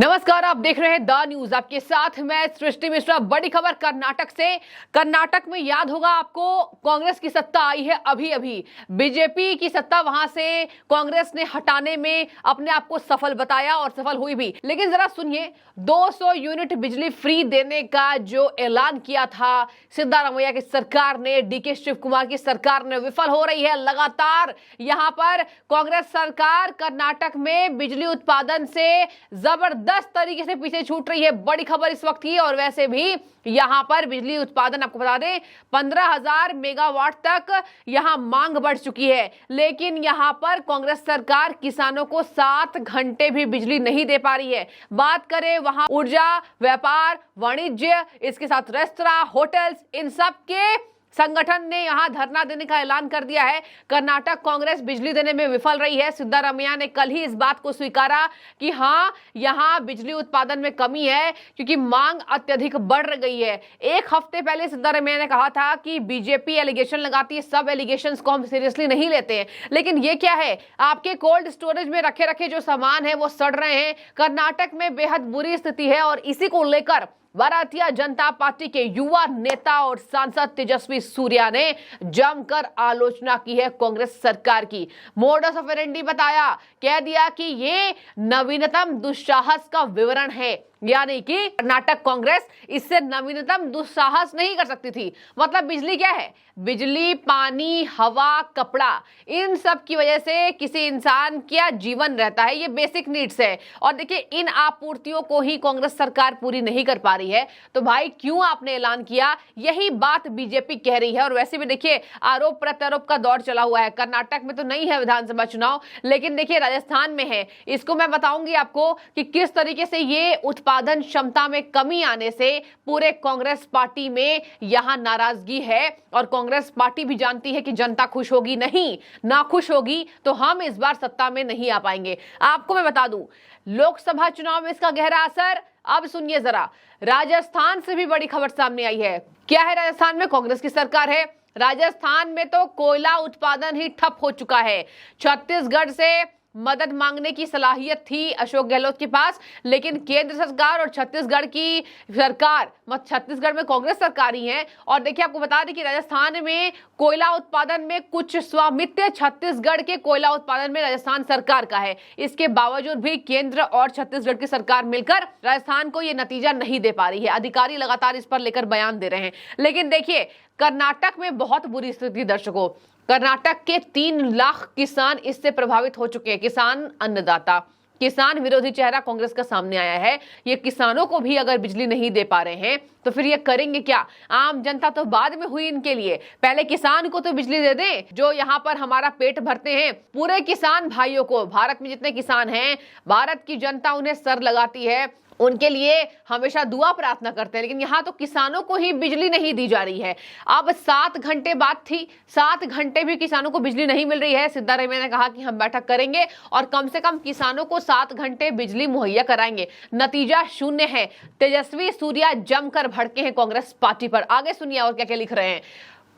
नमस्कार, आप देख रहे हैं द न्यूज। आपके साथ मैं सृष्टि मिश्रा। बड़ी खबर कर्नाटक से। कर्नाटक में याद होगा आपको, कांग्रेस की सत्ता आई है अभी अभी। बीजेपी की सत्ता वहां से कांग्रेस ने हटाने में अपने आप को सफल बताया और सफल हुई भी। लेकिन जरा सुनिए, 200 यूनिट बिजली फ्री देने का जो ऐलान किया था सिद्धारमैया की सरकार ने, डीके शिव कुमार की सरकार ने, विफल हो रही है लगातार। यहां पर कांग्रेस सरकार कर्नाटक में बिजली उत्पादन से जबरदस्त तरीके से पीछे छूट रही है। बड़ी खबर इस वक्त की। और वैसे भी यहां पर बिजली उत्पादन, आपको बता दें, 15,000 मेगावाट तक यहां मांग बढ़ चुकी है। लेकिन यहां पर कांग्रेस सरकार किसानों को 7 घंटे भी बिजली नहीं दे पा रही है। बात करें वहां ऊर्जा, व्यापार, वाणिज्य, इसके साथ रेस्तरां, होटल्स, इन सब के संगठन ने यहां धरना देने का ऐलान कर दिया है। कर्नाटक कांग्रेस बिजली देने में विफल रही है। सिद्धारमैया ने कल ही इस बात को स्वीकारा कि हां, यहां बिजली उत्पादन में कमी है क्योंकि मांग अत्यधिक बढ़ गई है। एक हफ्ते पहले सिद्धारमैया ने कहा था कि बीजेपी एलिगेशन लगाती है, सब एलिगेशंस को हम सीरियसली नहीं लेते हैं। लेकिन ये क्या है, आपके कोल्ड स्टोरेज में रखे रखे जो सामान है वो सड़ रहे हैं। कर्नाटक में बेहद बुरी स्थिति है और इसी को लेकर भारतीय जनता पार्टी के युवा नेता और सांसद तेजस्वी सूर्या ने जमकर आलोचना की है कांग्रेस सरकार की। मोडस ऑपरेंडी बताया, कह दिया कि ये नवीनतम दुस्साहस का विवरण है। यानी कि कर्नाटक कांग्रेस इससे नवीनतम दुस्साहस नहीं कर सकती थी। मतलब बिजली क्या है? बिजली, पानी, हवा, कपड़ा, इन सब की वजह से किसी इंसान का जीवन रहता है। ये बेसिक नीड्स है। और देखिए, इन आपूर्तियों को ही कांग्रेस सरकार पूरी नहीं कर पा रही है। तो भाई, क्यों आपने ऐलान किया? यही बात बीजेपी कह रही है। और वैसे भी देखिए, आरोप प्रत्यारोप का दौर चला हुआ है। कर्नाटक में तो नहीं है विधानसभा चुनाव, लेकिन देखिए राजस्थान में है। इसको मैं बताऊंगी आपको कि किस तरीके से ये उत्पादन क्षमता में कमी आने से पूरे कांग्रेस पार्टी में यहां नाराजगी है। और कांग्रेस पार्टी भी जानती है कि जनता खुश होगी नहीं, ना खुश होगी तो हम इस बार सत्ता में नहीं आ पाएंगे। आपको मैं बता दूं, लोकसभा चुनाव में इसका गहरा असर। अब सुनिए जरा, राजस्थान से भी बड़ी खबर सामने आई है। क्या है? राजस्थान में कांग्रेस की सरकार है। राजस्थान में तो कोयला उत्पादन ही ठप हो चुका है। छत्तीसगढ़ से मदद मांगने की सलाहियत थी अशोक गहलोत के पास, लेकिन केंद्र सरकार और छत्तीसगढ़ की सरकार, छत्तीसगढ़ में कांग्रेस सरकार ही है। और देखिए, आपको बता दें कि राजस्थान में कोयला उत्पादन में कुछ स्वामित्व छत्तीसगढ़ के कोयला उत्पादन में राजस्थान सरकार का है। इसके बावजूद भी केंद्र और छत्तीसगढ़ की सरकार मिलकर राजस्थान को यह नतीजा नहीं दे पा रही है। अधिकारी लगातार इस पर लेकर बयान दे रहे हैं। लेकिन देखिए, कर्नाटक में बहुत बुरी स्थिति। दर्शकों, कर्नाटक के 3 लाख किसान इससे प्रभावित हो चुके हैं। किसान अन्नदाता, किसान विरोधी चेहरा कांग्रेस का सामने आया है। ये किसानों को भी अगर बिजली नहीं दे पा रहे हैं तो फिर ये करेंगे क्या? आम जनता तो बाद में हुई इनके लिए, पहले किसान को तो बिजली दे दें जो यहाँ पर हमारा पेट भरते हैं। पूरे किसान भाइयों को, भारत में जितने किसान हैं, भारत की जनता उन्हें सर लगाती है, उनके लिए हमेशा दुआ प्रार्थना करते हैं। लेकिन यहाँ तो किसानों को ही बिजली नहीं दी जा रही है। अब 7 घंटे बात थी, 7 घंटे भी किसानों को बिजली नहीं मिल रही है। सिद्धारमैया ने कहा कि हम बैठक करेंगे और कम से कम किसानों को 7 घंटे बिजली मुहैया कराएंगे। नतीजा शून्य है। तेजस्वी सूर्या जमकर भड़के हैं कांग्रेस पार्टी पर। आगे सुनिए और क्या क्या लिख रहे हैं।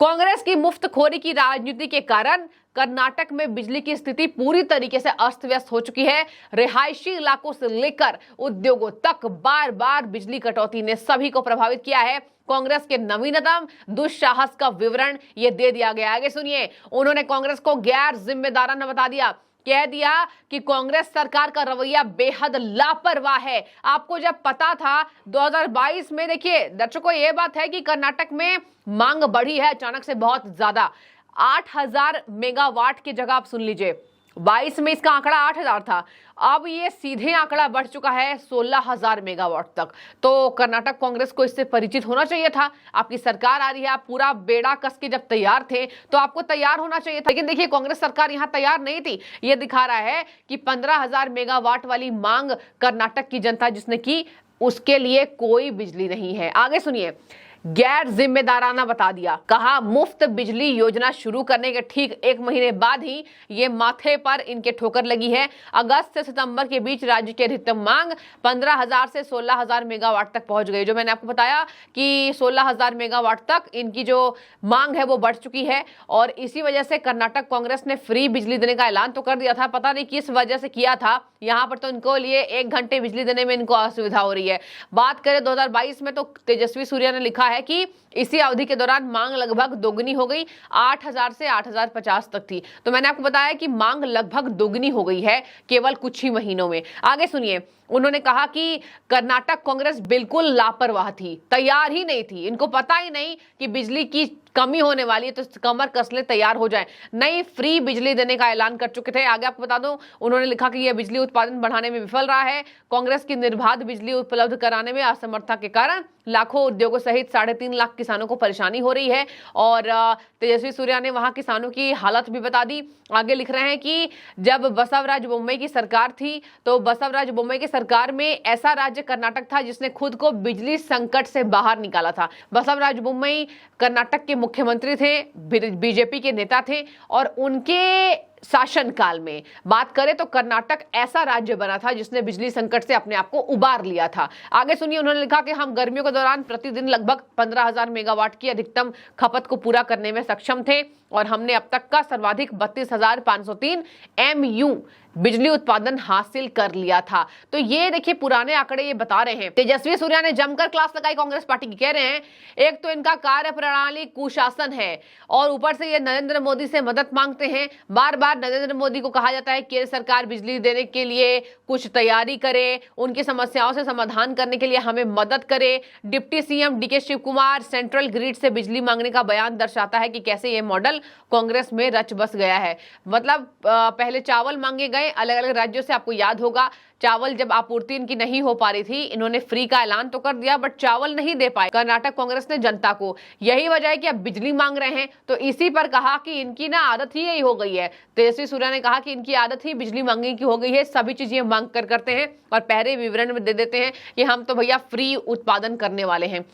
कांग्रेस की मुफ्तखोरी की राजनीति के कारण कर्नाटक में बिजली की स्थिति पूरी तरीके से अस्त व्यस्त हो चुकी है। रिहायशी इलाकों से लेकर उद्योगों तक बार बार बिजली कटौती ने सभी को प्रभावित किया है। कांग्रेस के नवीनतम दुस्साहस का विवरण ये दे दिया गया। आगे सुनिए, उन्होंने कांग्रेस को गैर जिम्मेदाराना बता दिया। कह दिया कि कांग्रेस सरकार का रवैया बेहद लापरवाह है। आपको जब पता था 2022 में, देखिए दर्शकों, ये बात है कि कर्नाटक में मांग बढ़ी है अचानक से बहुत ज्यादा। 8,000 मेगावाट की जगह आप सुन लीजिए, 22 में इसका आंकड़ा 8,000 था, अब ये सीधे आंकड़ा बढ़ चुका है 16,000 मेगावाट तक। तो कर्नाटक कांग्रेस को इससे परिचित होना चाहिए था। आपकी सरकार आ रही है, आप पूरा बेड़ा कस के जब तैयार थे तो आपको तैयार होना चाहिए था। लेकिन देखिए, कांग्रेस सरकार यहाँ तैयार नहीं थी। ये दिखा रहा है कि 15,000 मेगावाट वाली मांग कर्नाटक की जनता जिसने की, उसके लिए कोई बिजली नहीं है। आगे सुनिए, गैर जिम्मेदाराना बता दिया। कहा मुफ्त बिजली योजना शुरू करने के ठीक 1 महीने बाद ही ये माथे पर इनके ठोकर लगी है। अगस्त से सितंबर के बीच राज्य की अधिकतम मांग 15,000 से 16,000 मेगावाट तक पहुंच गई। जो मैंने आपको बताया कि 16,000 मेगावाट तक इनकी जो मांग है वो बढ़ चुकी है और इसी वजह से कर्नाटक कांग्रेस ने फ्री बिजली देने का ऐलान तो कर दिया था, पता नहीं किस वजह से किया था। यहाँ पर तो इनको लिए 1 घंटे बिजली देने में इनको असुविधा हो रही है। बात करें 2022 में तो तेजस्वी सूर्या ने लिखा है कि इसी अवधि के दौरान मांग लगभग दोगुनी हो गई, 8,000 से 8,050 तक थी। तो मैंने आपको बताया कि मांग लगभग दोगुनी हो गई है केवल कुछ ही महीनों में। आगे सुनिए, उन्होंने कहा कि कर्नाटक कांग्रेस बिल्कुल लापरवाह थी, तैयार ही नहीं थी, इनको पता ही नहीं कि बिजली की कमी होने वाली है तो कमर कसले तैयार हो जाए। नई फ्री बिजली देने का ऐलान कर चुके थे। आगे आपको बता दूं, उन्होंने लिखा कि यह बिजली उत्पादन बढ़ाने में विफल रहा है। कांग्रेस की निर्बाध बिजली उपलब्ध कराने में असमर्थता के कारण लाखों उद्योगों सहित 3.5 लाख किसानों को परेशानी हो रही है। और तेजस्वी सूर्या ने वहां किसानों की हालत भी बता दी। आगे लिख रहे हैं कि जब बसवराज बोम्मई की सरकार थी तो बसवराज बोम्मई की सरकार में ऐसा राज्य कर्नाटक था जिसने खुद को बिजली संकट से बाहर निकाला था। बसवराज बोम्मई कर्नाटक के मुख्यमंत्री थे, बीजेपी के नेता थे और उनके शासनकाल में बात करें तो कर्नाटक ऐसा राज्य बना था जिसने बिजली संकट से अपने आप को उबार लिया था। आगे सुनिए, उन्होंने लिखा कि हम गर्मियों के दौरान प्रतिदिन लगभग 15,000 मेगावाट की अधिकतम खपत को पूरा करने में सक्षम थे और हमने अब तक का सर्वाधिक 32,503 MU बिजली उत्पादन हासिल कर लिया था। तो ये देखिए पुराने आंकड़े ये बता रहे हैं। तेजस्वी सूर्या ने जमकर क्लास लगाई कांग्रेस पार्टी की। कह रहे हैं एक तो इनका कार्य प्रणाली कुशासन है और ऊपर से ये नरेंद्र मोदी से मदद मांगते हैं। बार बार नरेंद्र मोदी को कहा जाता है केंद्र सरकार बिजली देने के लिए कुछ तैयारी करे, उनकी समस्याओं से समाधान करने के लिए हमें मदद करे। Deputy CM DK Shivakumar central grid से बिजली मांगने का बयान दर्शाता है कि कैसे ये मॉडल कांग्रेस में रच बस गया है। मतलब पहले चावल मांगे गए अलग अलग राज्यों से, आपको याद होगा चावल जब आपूर्ति इनकी नहीं हो पा रही थी, इन्होंने फ्री का ऐलान तो कर दिया बट चावल नहीं दे पाए कर्नाटक कांग्रेस ने जनता को। यही वजह है कि अब बिजली मांग रहे हैं। तो इसी पर कहा कि इनकी ना आदत ही यही हो गई है। तेजस्वी सूर्या ने कहा कि इनकी आदत ही बिजली मांगने की हो गई है, सभी चीजें मांग कर करते हैं और पहले विवरण में दे देते हैं कि हम तो भैया फ्री उत्पादन करने वाले हैं।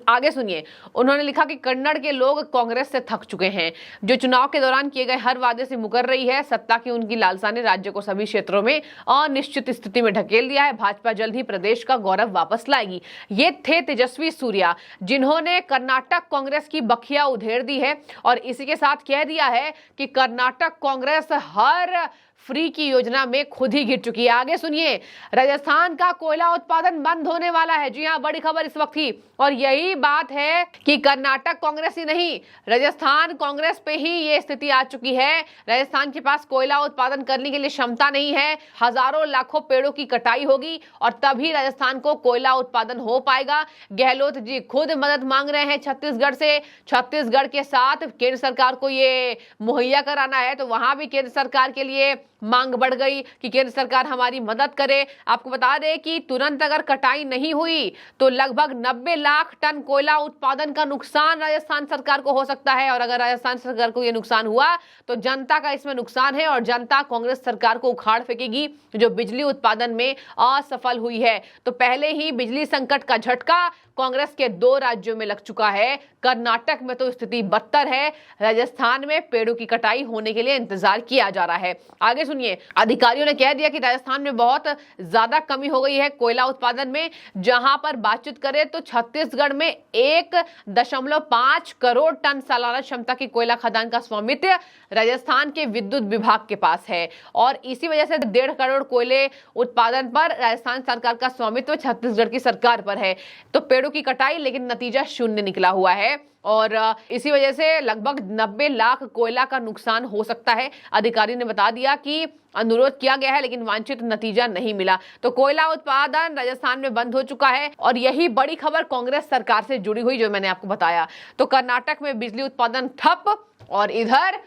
आगे सुनिए, उन्होंने लिखा कि कन्नड़ के लोग कांग्रेस से थक चुके हैं, जो चुनाव के दौरान किए गए हर वादे से मुकर रही है। सत्ता की उनकी लालसा ने राज्य को सभी क्षेत्रों में अनिश्चित स्थिति में ढकेल दिया है। भाजपा जल्द ही प्रदेश का गौरव वापस लाएगी। ये थे तेजस्वी सूर्या, जिन्होंने कर्नाटक कांग्रेस की बखिया उधेड़ दी है और इसी के साथ कह दिया है कि कर्नाटक कांग्रेस हर फ्री की योजना में खुद ही गिर चुकी है। आगे सुनिए, राजस्थान का कोयला उत्पादन बंद होने वाला है। जी हां, बड़ी खबर इस वक्त थी और यही बात है कि कर्नाटक कांग्रेस ही नहीं, राजस्थान कांग्रेस पे ही ये स्थिति आ चुकी है। राजस्थान के पास कोयला उत्पादन करने के लिए क्षमता नहीं है। हजारों लाखों पेड़ों की कटाई होगी और तभी राजस्थान को कोयला उत्पादन हो पाएगा। गहलोत जी खुद मदद मांग रहे हैं छत्तीसगढ़ से। छत्तीसगढ़ के साथ केंद्र सरकार को ये मुहैया कराना है तो वहां भी केंद्र सरकार के लिए मांग बढ़ गई कि केंद्र सरकार हमारी मदद करे। आपको बता दें कि तुरंत अगर कटाई नहीं हुई तो लगभग 90 लाख टन कोयला उत्पादन का नुकसान राजस्थान सरकार को हो सकता है और अगर राजस्थान सरकार को यह नुकसान हुआ तो जनता का इसमें नुकसान है और जनता कांग्रेस सरकार को उखाड़ फेंकेगी जो बिजली उत्पादन में असफल हुई है। तो पहले ही बिजली संकट का झटका कांग्रेस के 2 राज्यों में लग चुका है। कर्नाटक में तो स्थिति बदतर है, राजस्थान में पेड़ों की कटाई होने के लिए इंतजार किया जा रहा है। आगे सुनिए, अधिकारियों ने कह दिया कि राजस्थान में बहुत ज्यादा कमी हो गई है कोयला उत्पादन में। जहां पर बातचीत करें तो छत्तीसगढ़ में 1.5 करोड़ टन सालाना क्षमता की कोयला खदान का स्वामित्व राजस्थान के विद्युत विभाग के पास है और इसी वजह से 1.5 करोड़ कोयले उत्पादन पर राजस्थान सरकार का स्वामित्व छत्तीसगढ़ की सरकार पर है। तो पेड़ों की कटाई लेकिन नतीजा शून्य निकला हुआ है और इसी वजह से लगभग 90 लाख कोयला का नुकसान हो सकता है। अधिकारी ने बता दिया कि अनुरोध किया गया है लेकिन वांछित नतीजा नहीं मिला। तो कोयला उत्पादन राजस्थान में बंद हो चुका है और यही बड़ी खबर कांग्रेस सरकार से जुड़ी हुई जो मैंने आपको बताया। तो कर्नाटक में बिजली उत्पादन ठप और इधर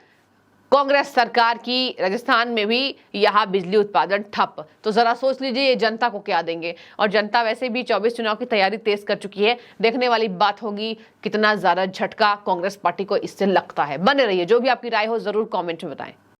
कांग्रेस सरकार की राजस्थान में भी यहाँ बिजली उत्पादन ठप। तो जरा सोच लीजिए ये जनता को क्या देंगे। और जनता वैसे भी 24 चुनाव की तैयारी तेज कर चुकी है। देखने वाली बात होगी कितना ज्यादा झटका कांग्रेस पार्टी को इससे लगता है। बने रहिए, जो भी आपकी राय हो जरूर कमेंट में बताएं।